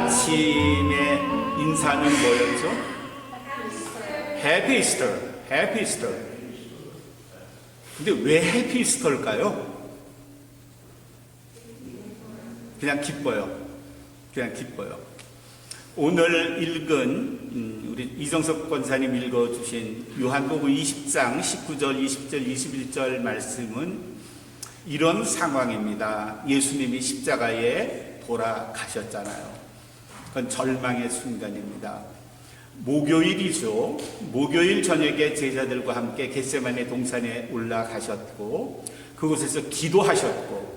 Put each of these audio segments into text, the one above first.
아침에 인사는 뭐였죠? 해피 이스터, 해피 이스터. 근데 왜 해피 이스터일까요? 그냥 기뻐요. 그냥 기뻐요. 오늘 읽은 우리 이정석 권사님 읽어주신 요한복음 20장 19절, 20절, 21절 말씀은 이런 상황입니다. 예수님이 십자가에 돌아가셨잖아요. 그건 절망의 순간입니다. 목요일이죠. 목요일 저녁에 제자들과 함께 겟세마네 동산에 올라가셨고 그곳에서 기도하셨고,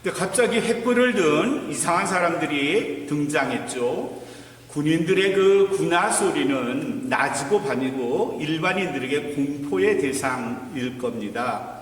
근데 갑자기 횃불을 든 이상한 사람들이 등장했죠. 군인들의 그 군화 소리는 낮이고 밤이고 일반인들에게 공포의 대상일 겁니다.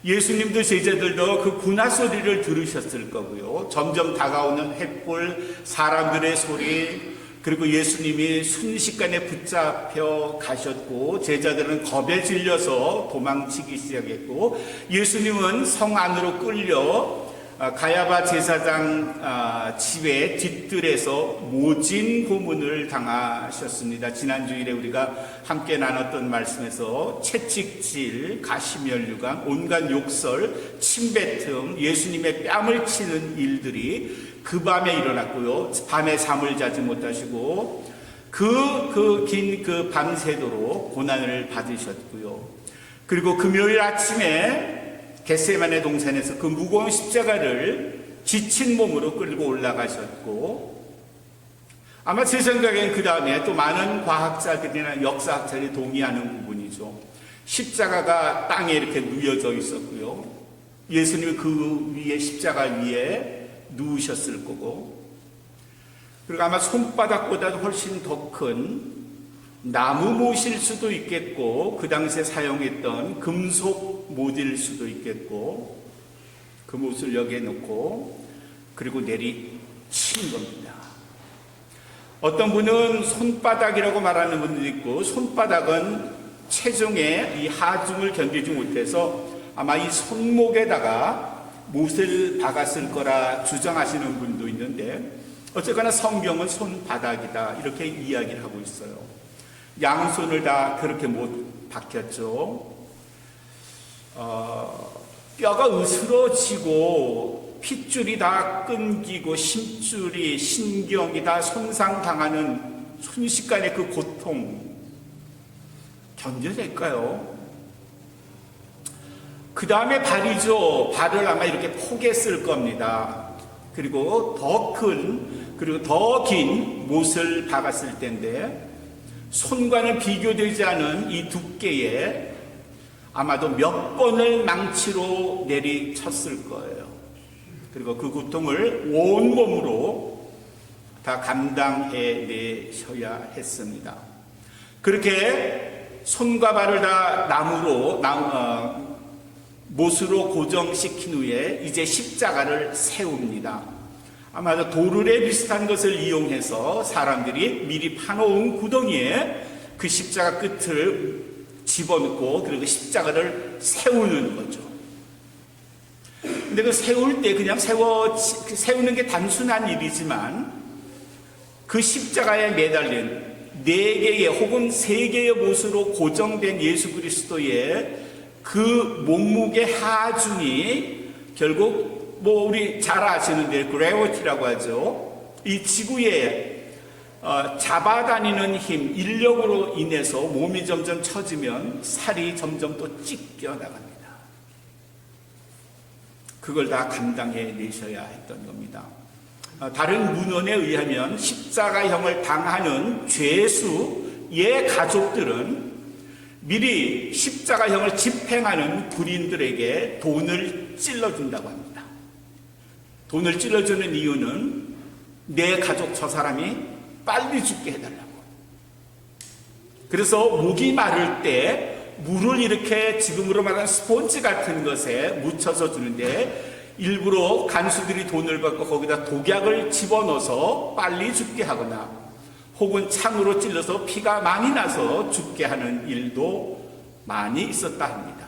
예수님도 제자들도 그 군화 소리를 들으셨을 거고요. 점점 다가오는 횃불, 사람들의 소리, 그리고 예수님이 순식간에 붙잡혀 가셨고 제자들은 겁에 질려서 도망치기 시작했고, 예수님은 성 안으로 끌려 가야바 제사장 집의 뒷뜰에서 모진 고문을 당하셨습니다. 지난주일에 우리가 함께 나눴던 말씀에서 채찍질, 가시면류관, 온갖 욕설, 침뱉음, 예수님의 뺨을 치는 일들이 그 밤에 일어났고요. 밤에 잠을 자지 못하시고 긴 그 밤새도록 고난을 받으셨고요. 그리고 금요일 아침에 겟세마네 동산에서 그 무거운 십자가를 지친 몸으로 끌고 올라가셨고, 아마 제 생각엔 그 다음에 또 많은 과학자들이나 역사학자들이 동의하는 부분이죠. 십자가가 땅에 이렇게 누워져 있었고요. 예수님이 그 위에 십자가 위에 누우셨을 거고, 그리고 아마 손바닥보다도 훨씬 더 큰 나무 못일 수도 있겠고, 그 당시에 사용했던 금속 못일 수도 있겠고, 그 못을 여기에 놓고 그리고 내리친 겁니다. 어떤 분은 손바닥이라고 말하는 분도 있고, 손바닥은 체중의 이 하중을 견디지 못해서 아마 이 손목에다가 못을 박았을 거라 주장하시는 분도 있는데, 어쨌거나 성경은 손바닥이다 이렇게 이야기를 하고 있어요. 양손을 다 그렇게 못 박혔죠. 뼈가 으스러지고 핏줄이 다 끊기고 심줄이, 신경이 다 손상당하는 순식간에 그 고통 견뎌낼까요? 그 다음에 발이죠. 발을 아마 이렇게 포개쓸 겁니다. 그리고 더 큰, 그리고 더 긴 못을 박았을 때인데, 손과는 비교되지 않은 이 두께에 아마도 몇 번을 망치로 내리쳤을 거예요. 그리고 그 고통을 온몸으로 다 감당해 내셔야 했습니다. 그렇게 손과 발을 다 못으로 고정시킨 후에 이제 십자가를 세웁니다. 아마도 도르래 비슷한 것을 이용해서 사람들이 미리 파놓은 구덩이에 그 십자가 끝을 집어넣고 그리고 십자가를 세우는 거죠. 근데 그 세울 때 그냥 세우는 게 단순한 일이지만, 그 십자가에 매달린 4개의 혹은 3개의 못으로 고정된 예수 그리스도의 그 몸무게 하중이 결국 우리 잘 아시는데 그래비티라고 하죠. 이 지구에 잡아다니는 힘, 인력으로 인해서 몸이 점점 처지면 살이 점점 또 찢겨 나갑니다. 그걸 다 감당해 내셔야 했던 겁니다. 다른 문헌에 의하면 십자가형을 당하는 죄수의 가족들은 미리 십자가형을 집행하는 군인들에게 돈을 찔러준다고 합니다. 돈을 찔러주는 이유는 내 가족 저 사람이 빨리 죽게 해달라고. 그래서 목이 마를 때 물을 이렇게 지금으로 말하는 스폰지 같은 것에 묻혀서 주는데, 일부러 간수들이 돈을 받고 거기다 독약을 집어넣어서 빨리 죽게 하거나 혹은 창으로 찔러서 피가 많이 나서 죽게 하는 일도 많이 있었다 합니다.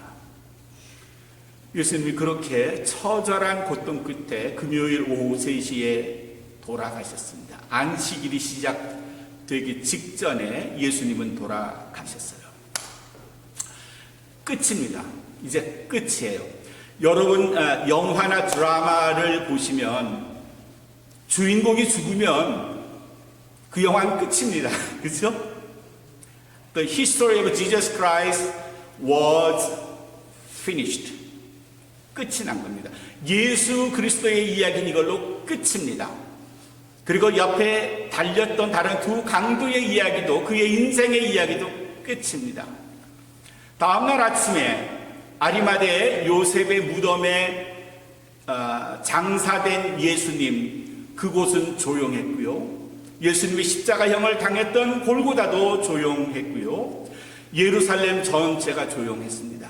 예수님이 그렇게 처절한 고통 끝에 금요일 오후 3시에 돌아가셨습니다. 안식일이 시작되기 직전에 예수님은 돌아가셨어요. 끝입니다. 이제 끝이에요. 여러분 영화나 드라마를 보시면 주인공이 죽으면 그 영화는 끝입니다. 그렇죠? The history of Jesus Christ was finished. 끝이 난 겁니다. 예수 그리스도의 이야기는 이걸로 끝입니다. 그리고 옆에 달렸던 다른 두 강도의 이야기도, 그의 인생의 이야기도 끝입니다. 다음날 아침에 아리마대 요셉의 무덤에 장사된 예수님, 그곳은 조용했고요. 예수님의 십자가형을 당했던 골고다도 조용했고요. 예루살렘 전체가 조용했습니다.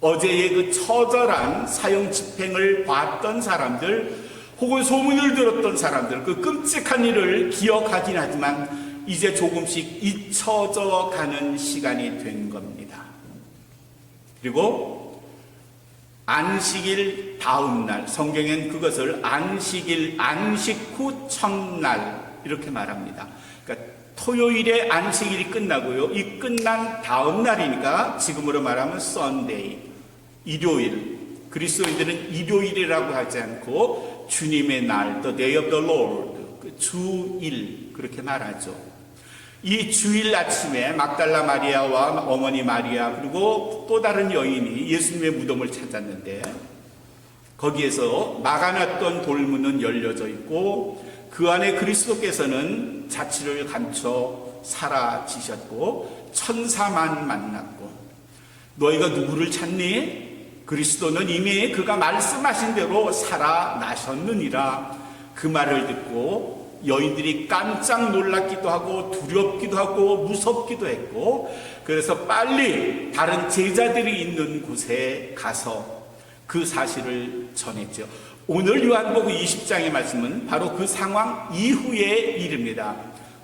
어제의 그 처절한 사형 집행을 봤던 사람들, 혹은 소문을 들었던 사람들, 그 끔찍한 일을 기억하긴 하지만 이제 조금씩 잊혀져 가는 시간이 된 겁니다. 그리고 안식일 다음 날, 성경엔 그것을 안식 후 첫날 이렇게 말합니다. 그러니까 토요일에 안식일이 끝나고요, 이 끝난 다음 날이니까 지금으로 말하면 썬데이, 일요일. 그리스도인들은 일요일이라고 하지 않고 주님의 날, the day of the Lord, 그 주일 그렇게 말하죠. 이 주일 아침에 막달라 마리아와 어머니 마리아 그리고 또 다른 여인이 예수님의 무덤을 찾았는데, 거기에서 막아놨던 돌문은 열려져 있고 그 안에 그리스도께서는 자취를 감춰 사라지셨고 천사만 만났고, 너희가 누구를 찾니? 그리스도는 이미 그가 말씀하신 대로 살아나셨느니라. 그 말을 듣고 여인들이 깜짝 놀랐기도 하고 두렵기도 하고 무섭기도 했고, 그래서 빨리 다른 제자들이 있는 곳에 가서 그 사실을 전했죠. 오늘 요한복음 20장의 말씀은 바로 그 상황 이후의 일입니다.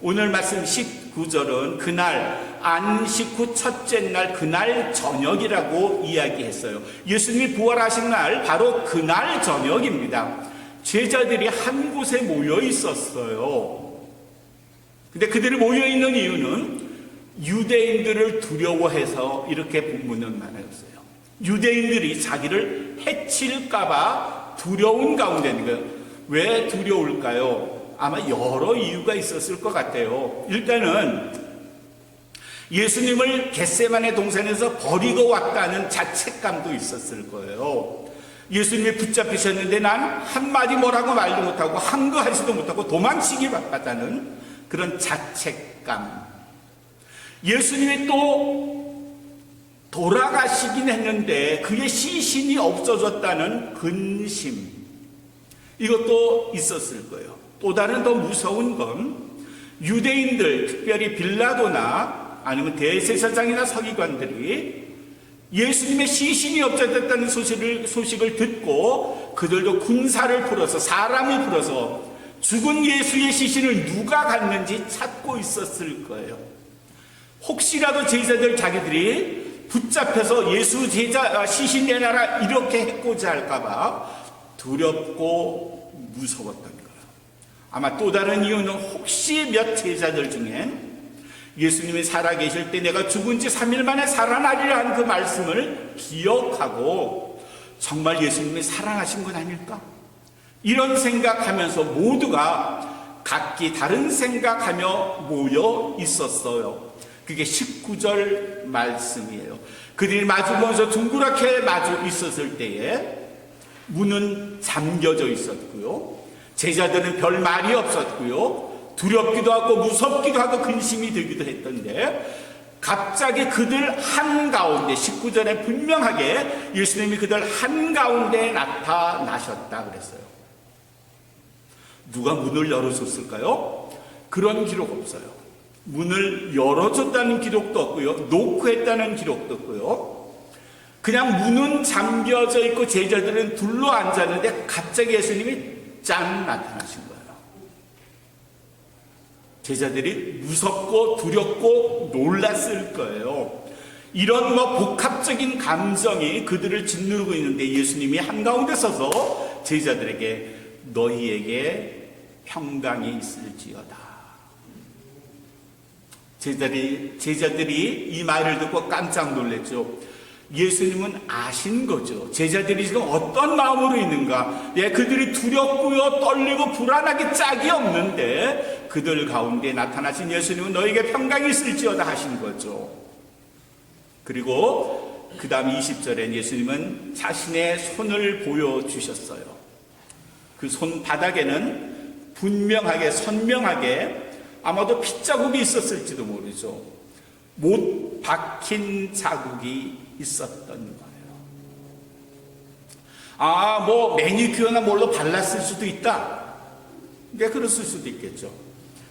오늘 말씀 19절은 그날 안식 후 첫째 날, 그날 저녁이라고 이야기했어요. 예수님이 부활하신 날 바로 그날 저녁입니다. 제자들이 한 곳에 모여 있었어요. 근데 그들이 모여 있는 이유는 유대인들을 두려워해서 이렇게 본문은 말했어요. 유대인들이 자기를 해칠까봐 두려운 가운데 있는 거예요. 왜 두려울까요? 아마 여러 이유가 있었을 것 같아요. 일단은 예수님을 겟세마네 동산에서 버리고 왔다는 자책감도 있었을 거예요. 예수님이 붙잡히셨는데 난 한마디 뭐라고 말도 못하고 한거하지도 못하고 도망치기 바빴다는 그런 자책감. 예수님이 또 돌아가시긴 했는데 그의 시신이 없어졌다는 근심, 이것도 있었을 거예요. 또 다른 더 무서운 건 유대인들, 특별히 빌라도나 아니면 대제사장이나 서기관들이 예수님의 시신이 없어졌다는 소식을 듣고 그들도 군사를 풀어서, 사람을 풀어서 죽은 예수의 시신을 누가 갔는지 찾고 있었을 거예요. 혹시라도 제자들 자기들이 붙잡혀서 예수 시신 내놔라 이렇게 해코자 할까봐 두렵고 무서웠던 거예요. 아마 또 다른 이유는 혹시 몇 제자들 중엔 예수님이 살아계실 때 내가 죽은 지 3일 만에 살아나리라 한 그 말씀을 기억하고 정말 예수님이 살아나신 건 아닐까? 이런 생각하면서 모두가 각기 다른 생각하며 모여 있었어요. 그게 19절 말씀이에요. 그들이 마주보면서 둥그렇게 마주 있었을 때에 문은 잠겨져 있었고요. 제자들은 별 말이 없었고요. 두렵기도 하고 무섭기도 하고 근심이 들기도 했던데, 갑자기 그들 한가운데 19절에 분명하게 예수님이 그들 한가운데 나타나셨다 그랬어요. 누가 문을 열어줬을까요? 그런 기록 없어요. 문을 열어줬다는 기록도 없고요. 노크했다는 기록도 없고요. 그냥 문은 잠겨져 있고 제자들은 둘러 앉았는데 갑자기 예수님이 짠 나타나신 거예요. 제자들이 무섭고 두렵고 놀랐을 거예요. 이런 복합적인 감정이 그들을 짓누르고 있는데 예수님이 한가운데 서서 제자들에게 너희에게 평강이 있을지어다. 제자들이 이 말을 듣고 깜짝 놀랐죠. 예수님은 아신 거죠. 제자들이 지금 어떤 마음으로 있는가. 그들이 두렵고요, 떨리고 불안하기 짝이 없는데 그들 가운데 나타나신 예수님은 너에게 평강이 있을지어다 하신 거죠. 그리고 그 다음 20절에 예수님은 자신의 손을 보여주셨어요. 그 손바닥에는 분명하게 선명하게 아마도 핏자국이 있었을지도 모르죠. 못 박힌 자국이 있었던 거예요. 뭐 매니큐어나 뭘로 발랐을 수도 있다. 근데 그랬을 수도 있겠죠.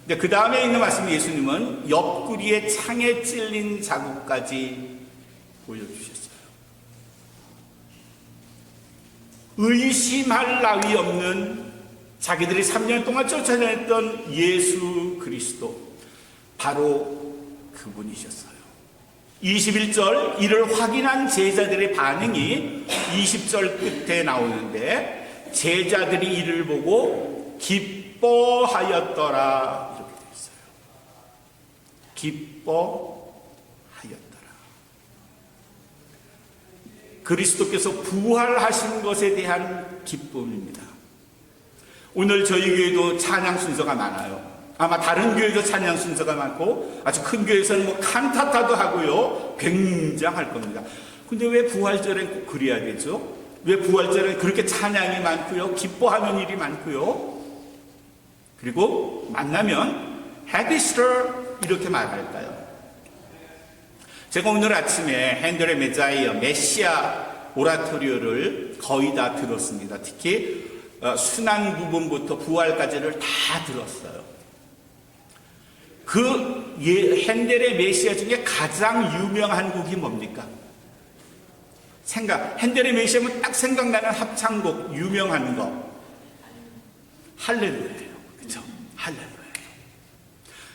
근데 그 다음에 있는 말씀 예수님은 옆구리에 창에 찔린 자국까지 보여주셨어요. 의심할 나위 없는 자기들이 3년 동안 쫓아다녔던 예수 그리스도, 바로 그분이셨어요. 21절 이를 확인한 제자들의 반응이 20절 끝에 나오는데, 제자들이 이를 보고 기뻐하였더라 이렇게 되어 있어요. 기뻐하였더라. 그리스도께서 부활하신 것에 대한 기쁨입니다. 오늘 저희 교회도 찬양 순서가 많아요. 아마 다른 교회도 찬양 순서가 많고, 아주 큰 교회에서는 뭐 칸타타도 하고요, 굉장할 겁니다. 근데 왜 부활절엔 꼭 그래야 되죠? 왜 부활절엔 그렇게 찬양이 많고요, 기뻐하는 일이 많고요, 그리고 만나면 Happy Easter 이렇게 말할까요? 제가 오늘 아침에 핸델의 메자이어 메시아 오라토리오를 거의 다 들었습니다. 특히 순환 부분부터 부활까지를 다 들었어요. 그 핸델의 메시아 중에 가장 유명한 곡이 뭡니까? 핸델의 메시아면 딱 생각나는 합창곡 유명한 거 할렐루야예요. 그렇죠? 할렐루야.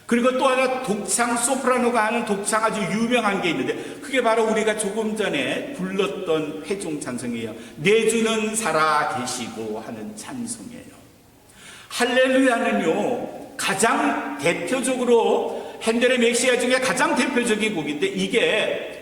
그리고 또 하나 독창, 소프라노가 하는 독창 아주 유명한 게 있는데, 그게 바로 우리가 조금 전에 불렀던 회중 찬송이에요. 내 주는 살아 계시고 하는 찬송이에요. 할렐루야는요, 가장 대표적으로 핸델의 메시아 중에 가장 대표적인 곡인데, 이게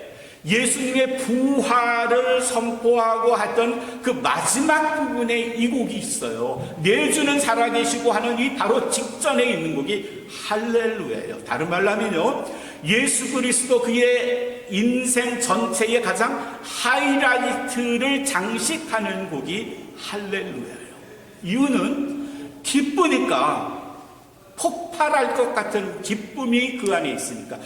예수님의 부활을 선포하고 했던 그 마지막 부분에 이 곡이 있어요. 내 주는 살아계시고 하는 이 바로 직전에 있는 곡이 할렐루야예요. 다른 말로 하면요, 예수 그리스도 그의 인생 전체의 가장 하이라이트를 장식하는 곡이 할렐루야예요. 이유는 기쁘니까, 폭발할 것 같은 기쁨이 그 안에 있으니까.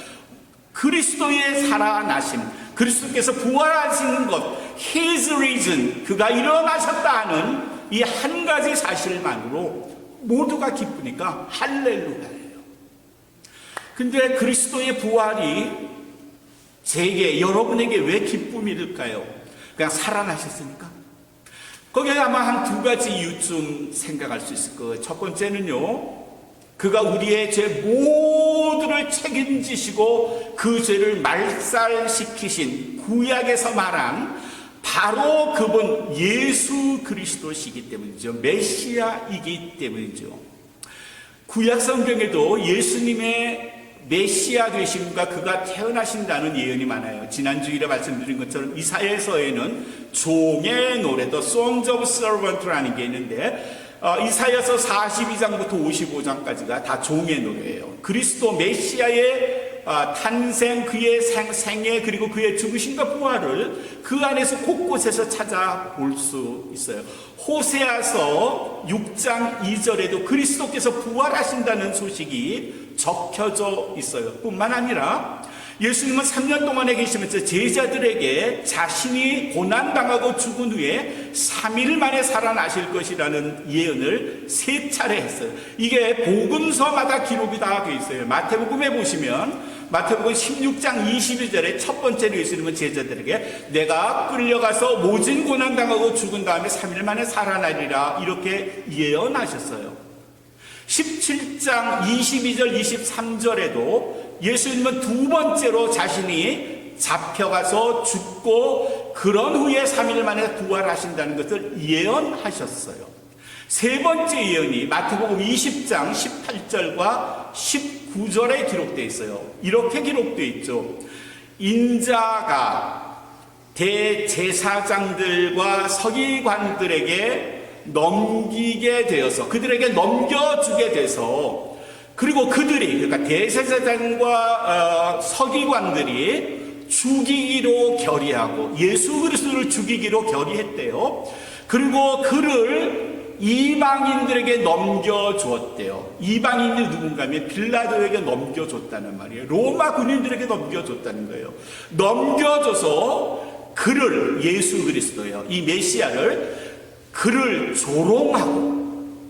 그리스도의 살아나심, 그리스도께서 부활하시는 것, His reason, 그가 일어나셨다 하는 이 한 가지 사실만으로 모두가 기쁘니까 할렐루야예요. 근데 그리스도의 부활이 제게, 여러분에게 왜 기쁨일까요? 그냥 살아나셨으니까? 거기에 아마 한 두 가지 이유쯤 생각할 수 있을 거예요. 첫 번째는요, 그가 우리의 죄 모두를 책임지시고 그 죄를 말살시키신, 구약에서 말한 바로 그분 예수 그리스도시기 때문이죠. 메시아이기 때문이죠. 구약 성경에도 예수님의 메시아 되심과 그가 태어나신다는 예언이 많아요. 지난주일에 말씀드린 것처럼 이사야서에는 종의 노래, The Songs of Servant라는 게 있는데, 이사야서 42장부터 55장까지가 다 종의 노래예요. 그리스도 메시아의 탄생, 그의 생애, 그리고 그의 죽으심과 부활을 그 안에서 곳곳에서 찾아볼 수 있어요. 호세아서 6장 2절에도 그리스도께서 부활하신다는 소식이 적혀져 있어요. 뿐만 아니라 예수님은 3년 동안에 계시면서 제자들에게 자신이 고난당하고 죽은 후에 3일 만에 살아나실 것이라는 예언을 3차례 했어요. 이게 복음서마다 기록이 다 되어 있어요. 마태복음에 보시면 마태복음 16장 22절에 첫 번째로 예수님은 제자들에게 내가 끌려가서 모진 고난당하고 죽은 다음에 3일 만에 살아나리라 이렇게 예언하셨어요. 17장 22절 23절에도 예수님은 두 번째로 자신이 잡혀가서 죽고 그런 후에 3일 만에 부활하신다는 것을 예언하셨어요. 세 번째 예언이 마태복음 20장 18절과 19절에 기록되어 있어요. 이렇게 기록되어 있죠. 인자가 대제사장들과 서기관들에게 넘기게 되어서, 그들에게 넘겨주게 돼서, 그리고 그들이, 그러니까 대제사장과 서기관들이 죽이기로 결의하고 예수 그리스도를 죽이기로 결의했대요. 그리고 그를 이방인들에게 넘겨주었대요. 이방인이 누군가 하면 빌라도에게 넘겨줬다는 말이에요. 로마 군인들에게 넘겨줬다는 거예요. 넘겨줘서 그를, 예수 그리스도예요, 이 메시아를, 그를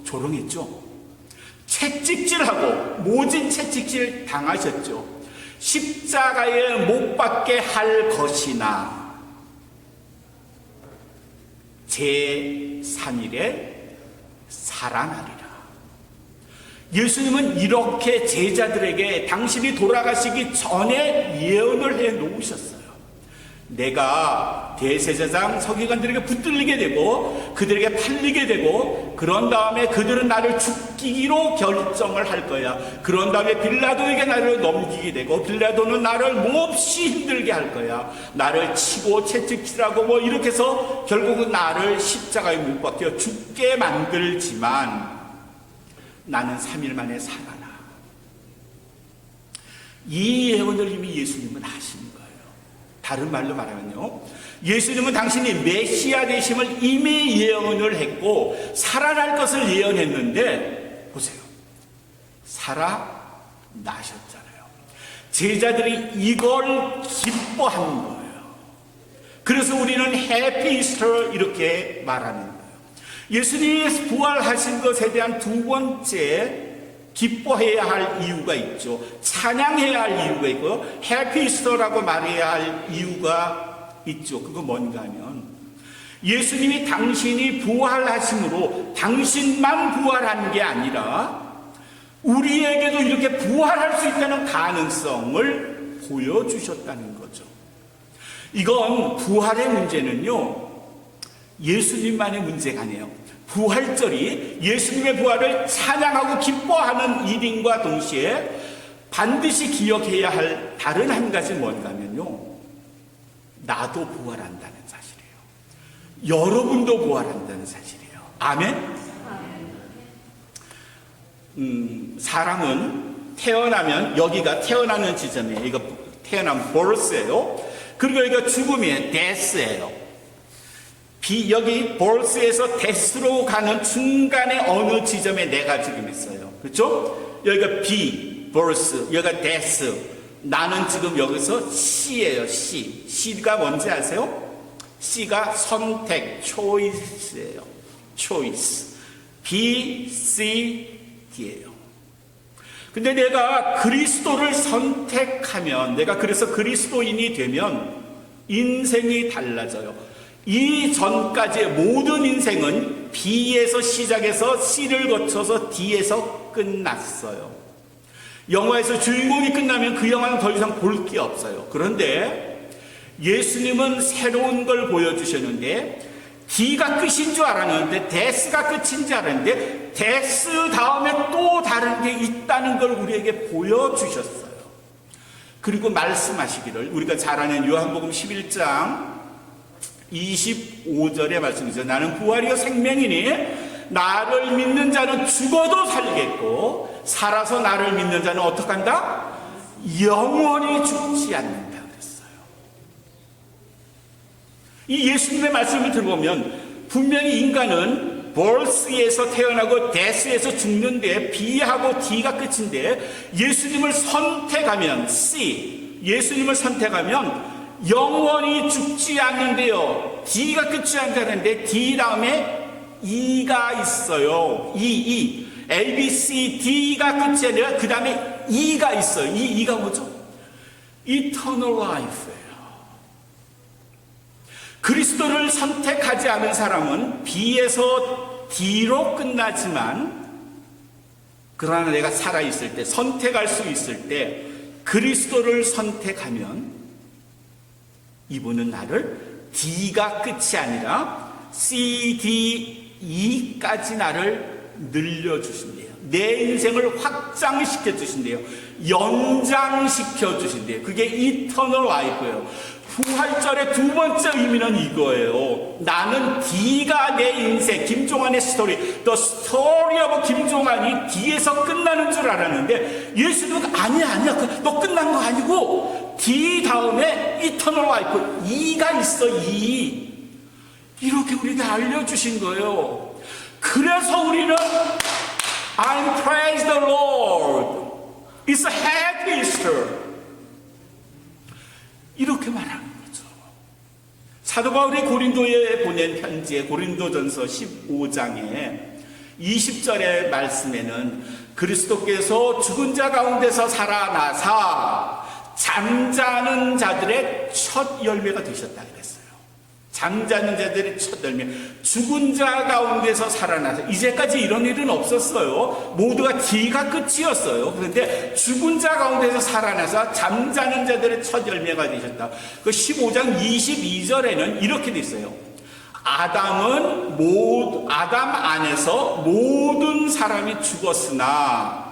조롱했죠. 채찍질하고 모진 채찍질 당하셨죠. 십자가에 못 박게 할 것이나 제3일에 살아나리라. 예수님은 이렇게 제자들에게 당신이 돌아가시기 전에 예언을 해 놓으셨어요. 내가 대제사장 서기관들에게 붙들리게 되고 그들에게 팔리게 되고, 그런 다음에 그들은 나를 죽이기로 결정을 할 거야. 그런 다음에 빌라도에게 나를 넘기게 되고 빌라도는 나를 몹시 힘들게 할 거야. 나를 치고 채찍질하고 뭐 이렇게 해서 결국은 나를 십자가에 못 박혀 죽게 만들지만 나는 3일 만에 살아나. 이 예언을 이미 예수님은 하신 거예요. 다른 말로 말하면요, 예수님은 당신이 메시아 되심을 이미 예언을 했고 살아날 것을 예언했는데, 보세요, 살아나셨잖아요. 제자들이 이걸 기뻐한 거예요. 그래서 우리는 해피 이스터 이렇게 말하는 거예요. 예수님이 부활하신 것에 대한 두 번째 기뻐해야 할 이유가 있죠. 찬양해야 할 이유가 있고요. 해피 이스터라고 말해야 할 이유가 있죠. 그거 뭔가 하면, 예수님이 당신이 부활하심으로 당신만 부활한 게 아니라 우리에게도 이렇게 부활할 수 있다는 가능성을 보여주셨다는 거죠. 이건 부활의 문제는요, 예수님만의 문제가 아니에요. 부활절이 예수님의 부활을 찬양하고 기뻐하는 일인과 동시에 반드시 기억해야 할 다른 한 가지 뭔가 하면요, 나도 부활한다는 사실이에요. 여러분도 부활한다는 사실이에요. 아멘? 사람은 태어나면 여기가 태어나는 지점이에요. 이거 태어나면 birth예요. 그리고 여기가 죽음이에요. death예요. 여기 birth에서 death로 가는 중간에 어느 지점에 내가 지금 있어요. 그렇죠? 여기가 birth, 여기가 death. 나는 지금 여기서 C예요. C가 뭔지 아세요? C가 선택, choice예요. choice. B, C, D예요. 근데 내가 그리스도를 선택하면, 내가 그래서 그리스도인이 되면 인생이 달라져요. 이 전까지의 모든 인생은 B에서 시작해서 C를 거쳐서 D에서 끝났어요. 영화에서 주인공이 끝나면 그 영화는 더 이상 볼 게 없어요. 그런데 예수님은 새로운 걸 보여주셨는데, D가 끝인 줄 알았는데 데스가 끝인 줄 알았는데 데스 다음에 또 다른 게 있다는 걸 우리에게 보여주셨어요. 그리고 말씀하시기를, 우리가 잘 아는 요한복음 11장 25절의 말씀이죠. 나는 부활이요 생명이니 나를 믿는 자는 죽어도 살겠고 살아서 나를 믿는 자는 어떻게 한다? 영원히 죽지 않는다 그랬어요. 이 예수님의 말씀을 들어보면 분명히 인간은 birth에서 태어나고 death에서 죽는데 B하고 D가 끝인데, 예수님을 선택하면 C, 예수님을 선택하면 영원히 죽지 않는데요. D가 끝이 않다는데 D 다음에 E가 있어요. E. A, B, C, D가 끝이 아니라 그 다음에 E가 있어요. E가 뭐죠? Eternal Life예요. 그리스도를 선택하지 않은 사람은 B에서 D로 끝나지만, 그러나 내가 살아있을 때, 선택할 수 있을 때 그리스도를 선택하면 이분은 나를 D가 끝이 아니라 C, D, 이까지 나를 늘려주신대요. 내 인생을 확장시켜 주신대요. 연장시켜 주신대요. 그게 이터널 라이프예요. 부활절의 두 번째 의미는 이거예요. 나는 D가 내 인생, 김종환의 스토리, The Story of 김종환이 D에서 끝나는 줄 알았는데 예수는 아니야 너 끝난 거 아니고 D 다음에 이터널 라이프 E가 있어. E 이렇게 우리에게 알려주신 거예요. 그래서 우리는 I praise the Lord. It's a happy Easter. 이렇게 말하는 거죠. 사도 바울이 고린도에 보낸 편지에 고린도전서 15장에 20절의 말씀에는 그리스도께서 죽은 자 가운데서 살아나사 잠자는 자들의 첫 열매가 되셨다 그랬어요. 잠자는 자들의 첫 열매. 죽은 자 가운데서 살아나서 이제까지 이런 일은 없었어요. 모두가 D가 끝이었어요. 그런데 죽은 자 가운데서 살아나서 잠자는 자들의 첫 열매가 되셨다. 그 15장 22절에는 이렇게 돼 있어요. 아담 안에서 모든 사람이 죽었으나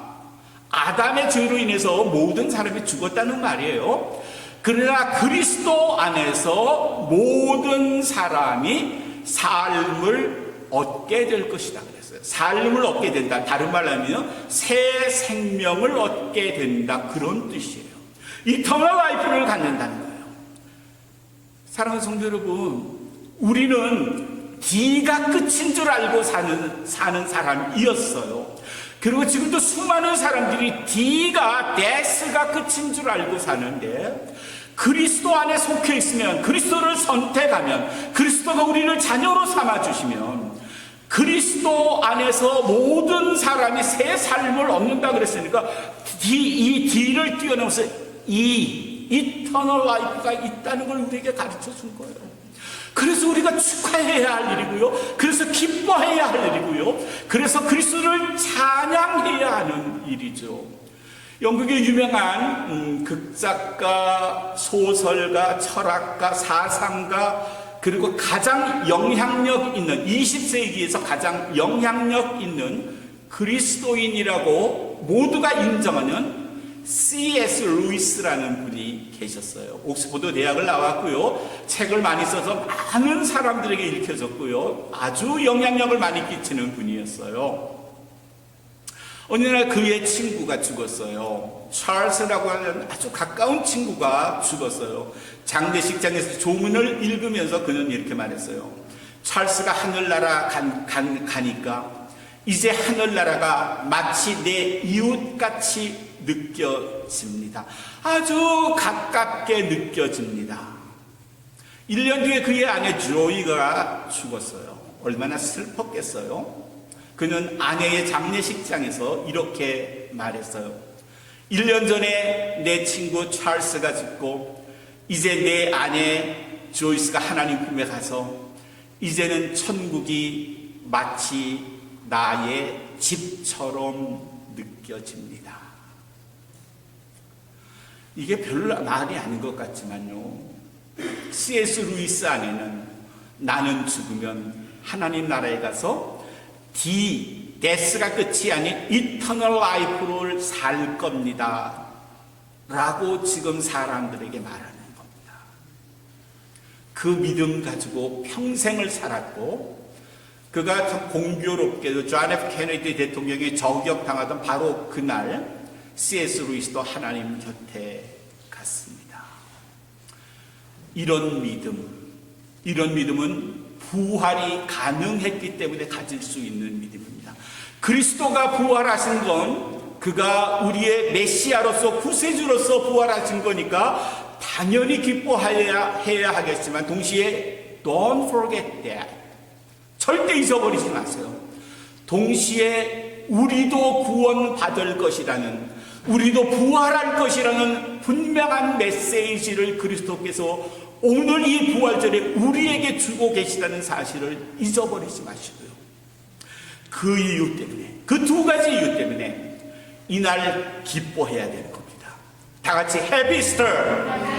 아담의 죄로 인해서 모든 사람이 죽었다는 말이에요. 그러나 그리스도 안에서 모든 사람이 삶을 얻게 될 것이다 그랬어요. 삶을 얻게 된다. 다른 말로 하면 새 생명을 얻게 된다. 그런 뜻이에요. 이터널 라이프를 갖는다는 거예요. 사랑하는 성도 여러분, 우리는 D가 끝인 줄 알고 사는 사람이었어요. 그리고 지금도 수많은 사람들이 D가 데스가 끝인 줄 알고 사는데 그리스도 안에 속해 있으면, 그리스도를 선택하면, 그리스도가 우리를 자녀로 삼아주시면 그리스도 안에서 모든 사람이 새 삶을 얻는다 그랬으니까 이 D를 뛰어넘어서 이터널 라이프가 있다는 걸 우리에게 가르쳐 준 거예요. 그래서 우리가 축하해야 할 일이고요. 그래서 기뻐해야 할 일이고요. 그래서 그리스도를 찬양해야 하는 일이죠. 영국의 유명한 극작가, 소설가, 철학가, 사상가, 그리고 가장 영향력 있는 20세기에서 가장 영향력 있는 그리스도인이라고 모두가 인정하는 C.S. 루이스라는 분이 계셨어요. 옥스퍼드 대학을 나왔고요. 책을 많이 써서 많은 사람들에게 읽혀졌고요. 아주 영향력을 많이 끼치는 분이었어요. 어느 날 그의 친구가 죽었어요. 찰스라고 하는 아주 가까운 친구가 죽었어요. 장례식장에서 조문을 읽으면서 그는 이렇게 말했어요. 찰스가 하늘나라 가니까 이제 하늘나라가 마치 내 이웃같이 느껴집니다. 아주 가깝게 느껴집니다. 1년 뒤에 그의 아내 조이가 죽었어요. 얼마나 슬펐겠어요? 그는 아내의 장례식장에서 이렇게 말했어요. 1년 전에 내 친구 찰스가 죽고 이제 내 아내 조이스가 하나님 품에 가서 이제는 천국이 마치 나의 집처럼 느껴집니다. 이게 별로 말이 아닌 것 같지만요. C.S. 루이스 안에는 나는 죽으면 하나님 나라에 가서 데스가 끝이 아닌 이터널 라이프를 살 겁니다. 라고 지금 사람들에게 말하는 겁니다. 그 믿음 가지고 평생을 살았고 그가 참 공교롭게도 존 F 케네디 대통령이 저격당하던 바로 그날 C.S. 루이스도 하나님 곁에 갔습니다. 이런 믿음은 부활이 가능했기 때문에 가질 수 있는 믿음입니다. 그리스도가 부활하신 건 그가 우리의 메시아로서 구세주로서 부활하신 거니까 당연히 기뻐해야 하겠지만 동시에 Don't forget that. 절대 잊어버리지 마세요. 동시에 우리도 구원받을 것이라는, 우리도 부활할 것이라는 분명한 메시지를 그리스도께서 오늘 이 부활절에 우리에게 주고 계시다는 사실을 잊어버리지 마시고요. 그 이유 때문에, 그 두 가지 이유 때문에 이날 기뻐해야 되는 겁니다. 다 같이 Happy Easter!